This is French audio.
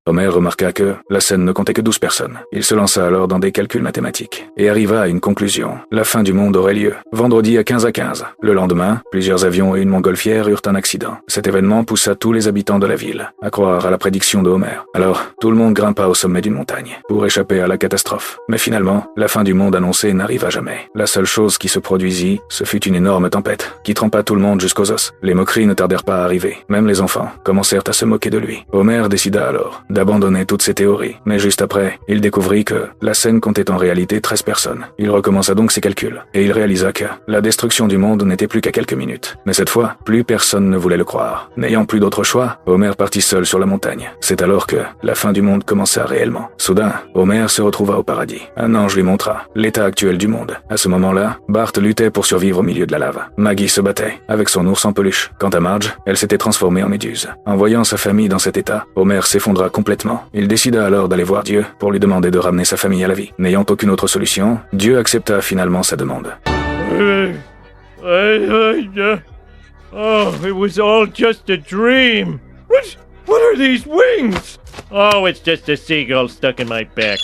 Homer remarqua que la scène ne comptait que 12 personnes. Il se lança alors dans des calculs mathématiques et arriva à une conclusion. La fin du monde aurait lieu vendredi à 15h15. Le lendemain, plusieurs avions et une montgolfière eurent un accident. Cet événement poussa tous les habitants de la ville à croire à la prédiction de Homer. Alors, tout le monde grimpa au sommet d'une montagne pour échapper à la catastrophe. Mais finalement, la fin du monde annoncée n'arriva jamais. La seule chose qui se produisit, ce fut une énorme tempête qui trempa tout le monde jusqu'aux os. Les moqueries ne tardèrent pas à arriver. Même les enfants commencèrent à se moquer de lui. Homer décida alors d'abandonner toutes ses théories. Mais juste après, il découvrit que la scène comptait en réalité 13 personnes. Il recommença donc ses calculs, et il réalisa que la destruction du monde n'était plus qu'à quelques minutes. Mais cette fois, plus personne ne voulait le croire. N'ayant plus d'autre choix, Homer partit seul sur la montagne. C'est alors que la fin du monde commença réellement. Soudain, Homer se retrouva au paradis. Un ange lui montra l'état actuel du monde. À ce moment-là, Bart luttait pour survivre au milieu de la lave. Maggie se battait avec son ours en peluche. Quant à Marge, elle s'était transformée en méduse. En voyant sa famille dans cet état, Homer s'effondra complètement. Il décida alors d'aller voir Dieu pour lui demander de ramener sa famille à la vie. N'ayant aucune autre solution, Dieu accepta finalement sa demande. Oh, it was all just a dream. What are these wings? Oh, it's just a seagull stuck in my back.